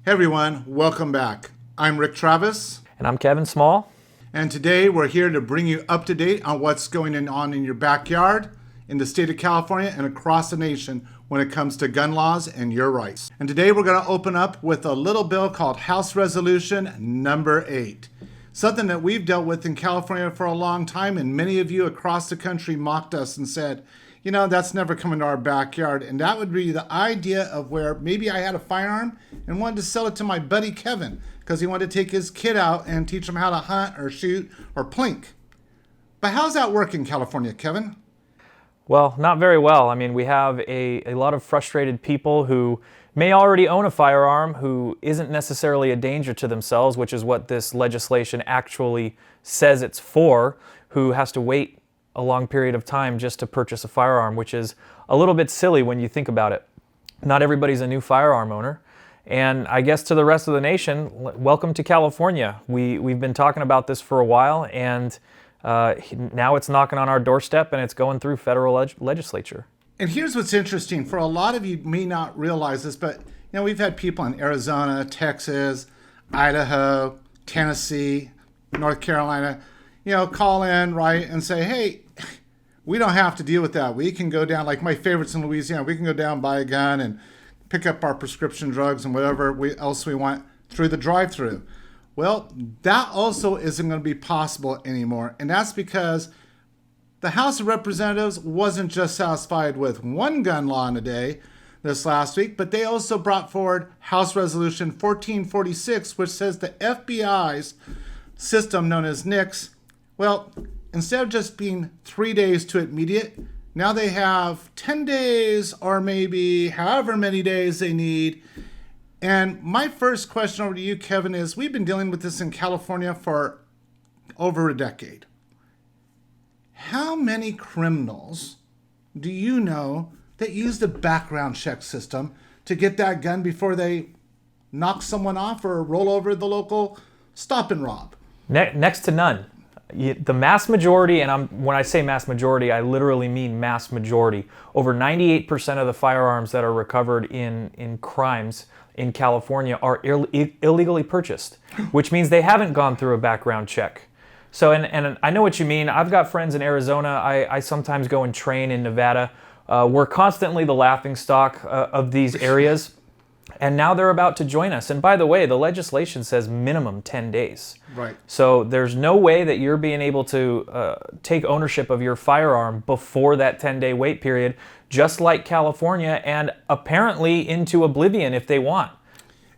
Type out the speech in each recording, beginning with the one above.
Hey everyone, welcome back. I'm Rick Travis, And I'm Kevin Small. and today we're here to bring you up to date on what's going on in your backyard, in the state of California, and across the nation when it comes to gun laws and your rights. And today we're going to open up with a little bill called House Resolution Number 8. Something that we've dealt with in California for a long time, and many of you across the country mocked us and said, you know, that's never coming to our backyard. And that would be the idea of where maybe I had a firearm and wanted to sell it to my buddy Kevin because he wanted to take his kid out and teach him how to hunt or shoot or plink. But how's that work in California, Kevin? Well, not very well. I mean, we have a lot of frustrated people who may already own a firearm who isn't necessarily a danger to themselves, which is what this legislation actually says it's for, who has to wait a long period of time just to purchase a firearm, which is a little bit silly when you think about it. Not everybody's a new firearm owner. And I guess to the rest of the nation, welcome to California. We've been talking about this for a while, and now it's knocking on our doorstep and it's going through federal legislature. And here's what's interesting. For a lot of you may not realize this, but we've had people in Arizona, Texas, Idaho, Tennessee, North Carolina, call in, right, and say, hey, we don't have to deal with that. We can go down, like my favorites in Louisiana, we can go down, buy a gun, and pick up our prescription drugs and whatever else we want through the drive-thru. Well, that also isn't going to be possible anymore. And that's because the House of Representatives wasn't just satisfied with one gun law in a day this last week, but they also brought forward House Resolution 1446, which says the FBI's system known as NICS, well, instead of just being 3 days to immediate, now they have 10 days or maybe however many days they need. And my first question over to you, Kevin, is we've been dealing with this in California for over a decade. How many criminals do you know that use the background check system to get that gun before they knock someone off or roll over the local stop and rob? Next to none. The mass majority, and when I say mass majority, I literally mean mass majority. Over 98% of the firearms that are recovered in crimes in California are illegally purchased, which means they haven't gone through a background check. So, and I know what you mean. I've got friends in Arizona. I sometimes go and train in Nevada. We're constantly the laughingstock of these areas. And now they're about to join us. And by the way, the legislation says minimum 10 days. Right. So there's no way that you're being able to take ownership of your firearm before that 10-day wait period, just like California, and apparently into oblivion if they want.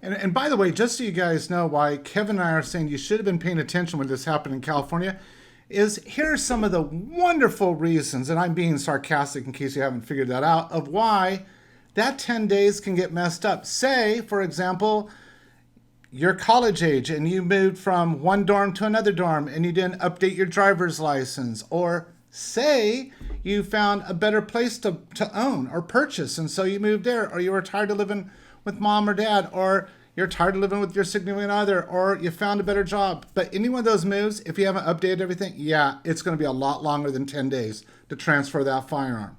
And by the way, just so you guys know why Kevin and I are saying you should have been paying attention when this happened in California, is here are some of the wonderful reasons, and I'm being sarcastic in case you haven't figured that out, of why that 10 days can get messed up. Say, for example, you're college age and you moved from one dorm to another dorm and you didn't update your driver's license. Or say you found a better place to own or purchase, and so you moved there. Or you were tired of living with mom or dad, or you're tired of living with your significant other, or you found a better job. But any one of those moves, if you haven't updated everything, yeah, it's going to be a lot longer than 10 days to transfer that firearm.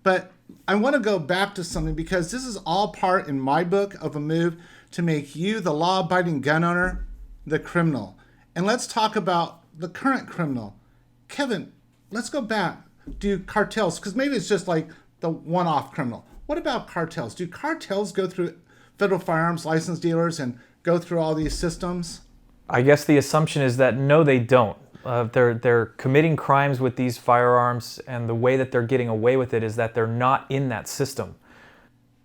But I want to go back to something because this is all part in my book of a move to make you, the law-abiding gun owner, the criminal. And let's talk about the current criminal. Kevin, let's go back. Do cartels, because maybe it's just like the one-off criminal. What about cartels? Do cartels go through federal firearms license dealers and go through all these systems? I guess the assumption is that no, they don't. They're committing crimes with these firearms, and the way that they're getting away with it is that they're not in that system.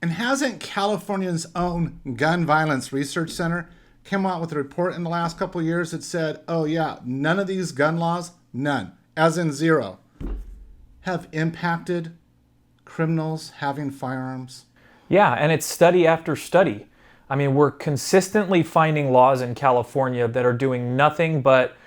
And hasn't California's own Gun Violence Research Center come out with a report in the last couple of years that said, oh yeah, none of these gun laws, none, as in zero, have impacted criminals having firearms? Yeah, and it's study after study. I mean, we're consistently finding laws in California that are doing nothing but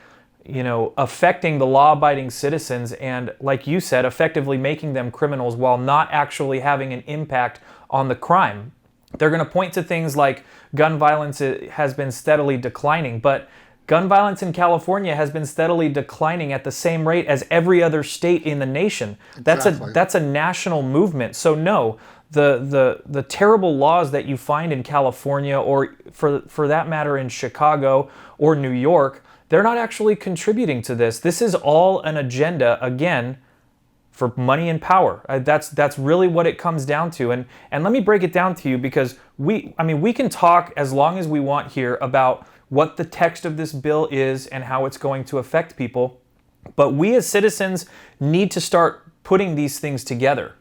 affecting the law-abiding citizens and, like you said, effectively making them criminals while not actually having an impact on the crime. They're going to point to things like gun violence has been steadily declining, but gun violence in California has been steadily declining at the same rate as every other state in the nation. Exactly. That's a national movement. So no, the terrible laws that you find in California, or for that matter in Chicago or New York, they're not actually contributing to this. This is all an agenda, again, for money and power. That's really what it comes down to. And let me break it down to you, because we can talk as long as we want here about what the text of this bill is and how it's going to affect people. But we as citizens need to start putting these things together.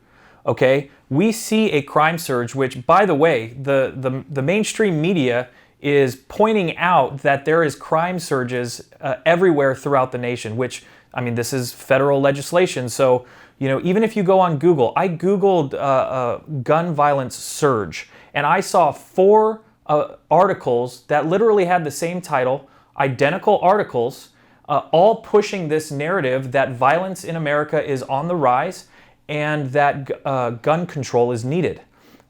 Okay? We see a crime surge, which, by the way, the mainstream media is pointing out that there is crime surges everywhere throughout the nation, which, this is federal legislation. So, even if you go on Google, I Googled gun violence surge, and I saw 4 articles that literally had the same title, identical articles, all pushing this narrative that violence in America is on the rise and that gun control is needed.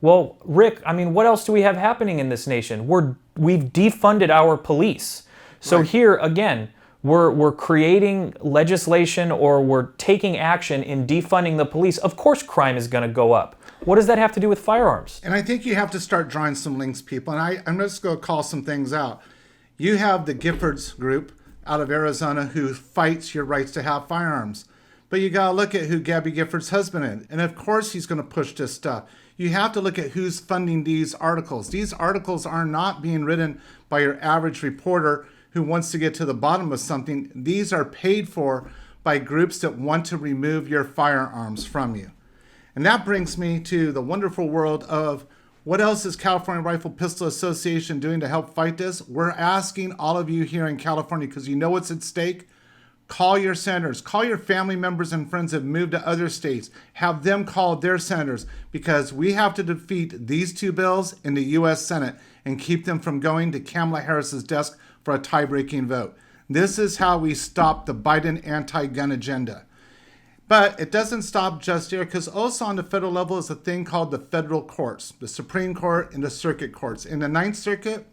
Well, Rick, what else do we have happening in this nation? We've defunded our police. So right. Here, again, we're creating legislation, or we're taking action in defunding the police. Of course crime is going to go up. What does that have to do with firearms? And I think you have to start drawing some links, people. And I'm just going to call some things out. You have the Giffords group out of Arizona who fights your rights to have firearms. But you got to look at who Gabby Giffords' husband is. And of course he's going to push this stuff. You have to look at who's funding these articles. These articles are not being written by your average reporter who wants to get to the bottom of something. These are paid for by groups that want to remove your firearms from you. And that brings me to the wonderful world of what else is California Rifle Pistol Association doing to help fight this? We're asking all of you here in California, because you know what's at stake. Call your senators, call your family members and friends that have moved to other states. Have them call their senators, because we have to defeat these 2 bills in the U.S. Senate and keep them from going to Kamala Harris's desk for a tie-breaking vote. This is how we stop the Biden anti-gun agenda. But it doesn't stop just here, because also on the federal level is a thing called the federal courts, the Supreme Court and the circuit courts. In the Ninth Circuit,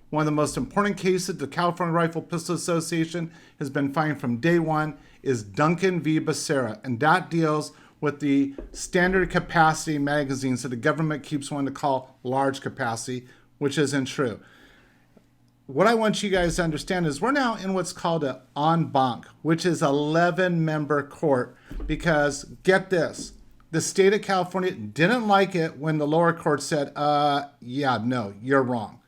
one of the most important cases the California Rifle Pistol Association has been fighting from day one is Duncan v. Becerra, and that deals with the standard capacity magazines that the government keeps wanting to call large capacity, which isn't true. What I want you guys to understand is we're now in what's called an en banc, which is 11-member court, because get this, the state of California didn't like it when the lower court said, yeah, no, you're wrong.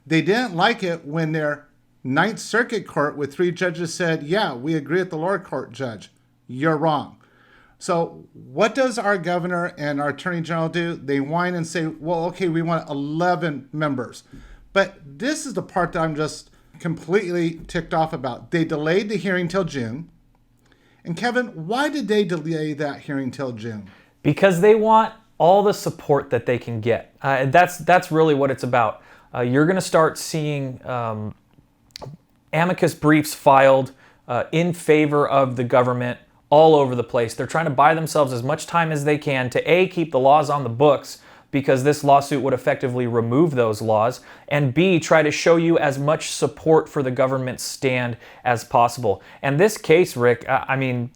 They didn't like it when their Ninth Circuit Court with 3 judges said, yeah, we agree with the lower court judge. You're wrong. So what does our governor and our attorney general do? They whine and say, well, okay, we want 11 members. But this is the part that I'm just completely ticked off about. They delayed the hearing till June. And Kevin, why did they delay that hearing till June? Because they want all the support that they can get. That's really what it's about. You're going to start seeing amicus briefs filed in favor of the government all over the place. They're trying to buy themselves as much time as they can to A, keep the laws on the books, because this lawsuit would effectively remove those laws, and B, try to show you as much support for the government's stand as possible. And this case, Rick,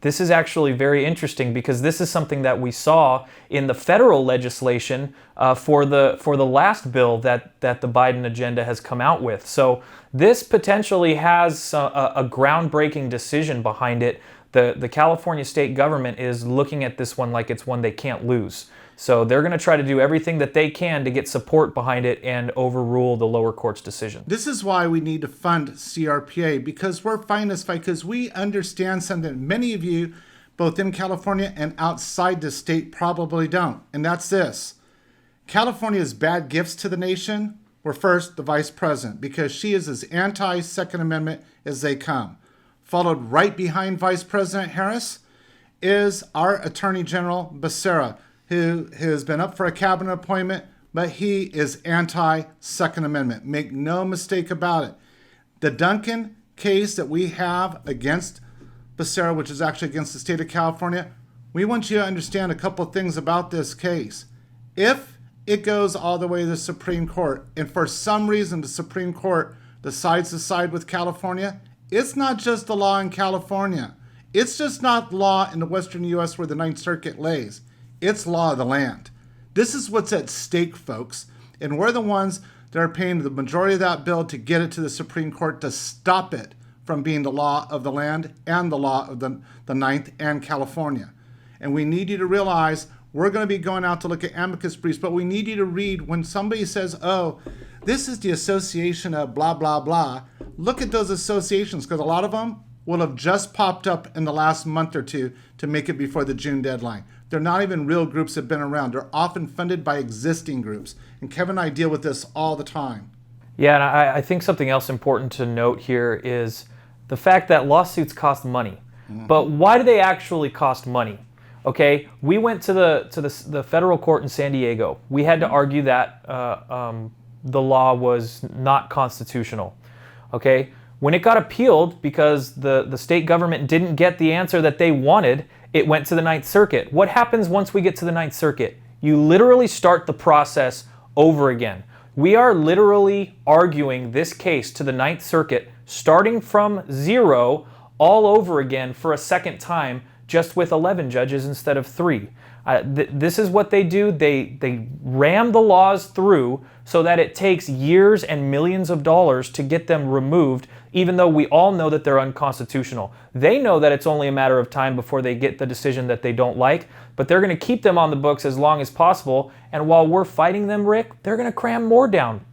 this is actually very interesting, because this is something that we saw in the federal legislation for the last bill that the Biden agenda has come out with. So this potentially has a groundbreaking decision behind it. The California state government is looking at this one like it's one they can't lose. So they're going to try to do everything that they can to get support behind it and overrule the lower court's decision. This is why we need to fund CRPA, because we're fighting this fight because we understand something many of you, both in California and outside the state, probably don't. And that's this. California's bad gifts to the nation were first the vice president, because she is as anti-Second Amendment as they come. Followed right behind Vice President Harris is our Attorney General Becerra, who has been up for a cabinet appointment, but he is anti-Second Amendment. Make no mistake about it. The Duncan case that we have against Becerra, which is actually against the state of California, we want you to understand a couple of things about this case. If it goes all the way to the Supreme Court, and for some reason the Supreme Court decides to side with California, It's not just the law in California. It's just not law in the western U.S. where the Ninth Circuit lays. It's law of the land. This is what's at stake, folks. And we're the ones that are paying the majority of that bill to get it to the Supreme Court to stop it from being the law of the land and the law of the Ninth and California. And we need you to realize we're going to be going out to look at amicus briefs, but we need you to read when somebody says, oh, this is the association of blah, blah, blah. Look at those associations, because a lot of them will have just popped up in the last month or two to make it before the June deadline. They're not even real groups that have been around. They're often funded by existing groups. And Kevin and I deal with this all the time. Yeah, and I think something else important to note here is the fact that lawsuits cost money. But why do they actually cost money? Okay, we went to the federal court in San Diego. We had to argue that the law was not constitutional. Okay, when it got appealed because the state government didn't get the answer that they wanted, it went to the Ninth Circuit. What happens once we get to the Ninth Circuit? You literally start the process over again. We are literally arguing this case to the Ninth Circuit, starting from zero all over again for a second time, just with 11 judges instead of 3. This is what they do. They ram the laws through so that it takes years and millions of dollars to get them removed, even though we all know that they're unconstitutional. They know that it's only a matter of time before they get the decision that they don't like, but they're going to keep them on the books as long as possible, and while we're fighting them, Rick, they're going to cram more down.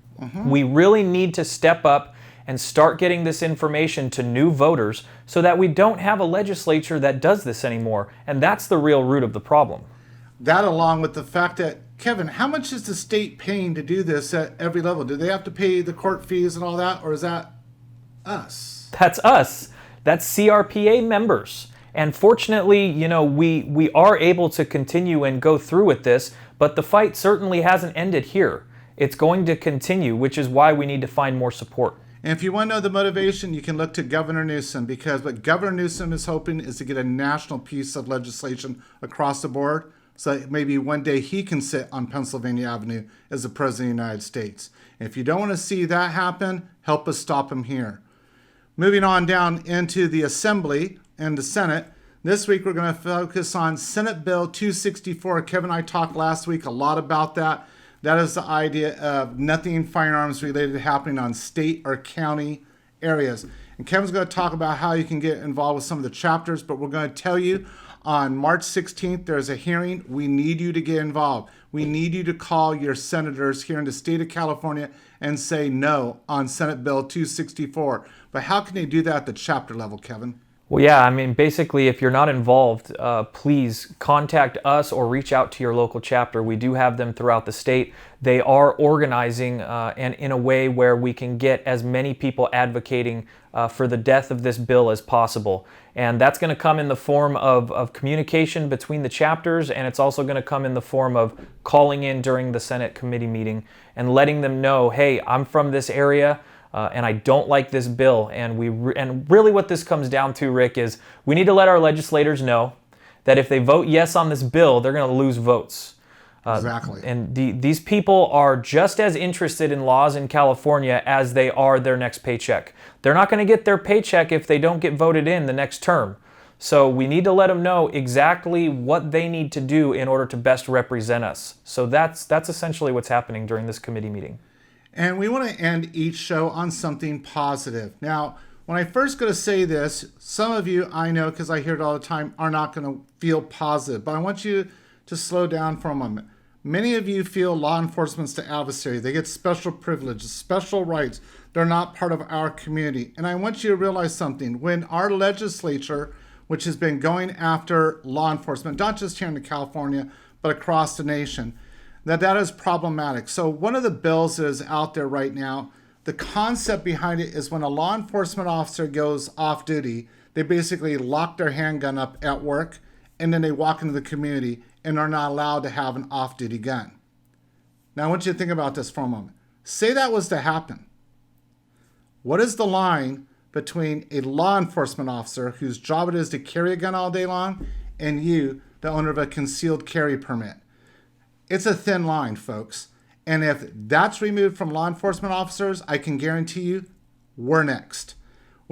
We really need to step up and start getting this information to new voters so that we don't have a legislature that does this anymore, and that's the real root of the problem. That along with the fact that, Kevin, how much is the state paying to do this at every level? Do they have to pay the court fees and all that, or is that us? That's us. That's CRPA members. And fortunately, we are able to continue and go through with this, but the fight certainly hasn't ended here. It's going to continue, which is why we need to find more support. And if you want to know the motivation, you can look to Governor Newsom, because what Governor Newsom is hoping is to get a national piece of legislation across the board, so that maybe one day he can sit on Pennsylvania Avenue as the President of the United States. And if you don't want to see that happen, help us stop him here. Moving on down into the Assembly and the Senate, this week we're going to focus on Senate Bill 264. Kevin and I talked last week a lot about that. That is the idea of nothing firearms related happening on state or county areas. And Kevin's going to talk about how you can get involved with some of the chapters, but we're going to tell you on March 16th, there's a hearing. We need you to get involved. We need you to call your senators here in the state of California and say no on Senate Bill 264. But how can they do that at the chapter level, Kevin? Well, yeah, basically, if you're not involved, please contact us or reach out to your local chapter. We do have them throughout the state. They are organizing and in a way where we can get as many people advocating for the death of this bill as possible. And that's going to come in the form of communication between the chapters, and it's also going to come in the form of calling in during the Senate committee meeting and letting them know, hey, I'm from this area. And I don't like this bill. And really what this comes down to, Rick, is we need to let our legislators know that if they vote yes on this bill, they're going to lose votes. Exactly. And these people are just as interested in laws in California as they are their next paycheck. They're not going to get their paycheck if they don't get voted in the next term. So we need to let them know exactly what they need to do in order to best represent us. So that's essentially what's happening during this committee meeting. And we want to end each show on something positive. Now, when I first go to say this, some of you, I know because I hear it all the time, are not going to feel positive. But I want you to slow down for a moment. Many of you feel law enforcement's the adversary. They get special privileges, special rights. They're not part of our community. And I want you to realize something. When our legislature, which has been going after law enforcement, not just here in California, but across the nation, that is problematic. So one of the bills that is out there right now, the concept behind it is when a law enforcement officer goes off duty, they basically lock their handgun up at work, and then they walk into the community and are not allowed to have an off-duty gun. Now I want you to think about this for a moment. Say that was to happen. What is the line between a law enforcement officer whose job it is to carry a gun all day long and you, the owner of a concealed carry permit? It's a thin line, folks. And if that's removed from law enforcement officers, I can guarantee you we're next.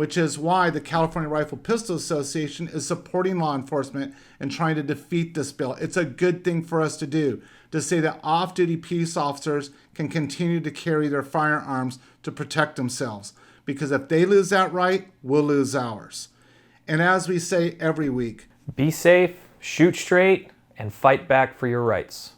which is why the California Rifle Pistol Association is supporting law enforcement and trying to defeat this bill. It's a good thing for us to do, to say that off-duty peace officers can continue to carry their firearms to protect themselves. Because if they lose that right, we'll lose ours. And as we say every week, be safe, shoot straight, and fight back for your rights.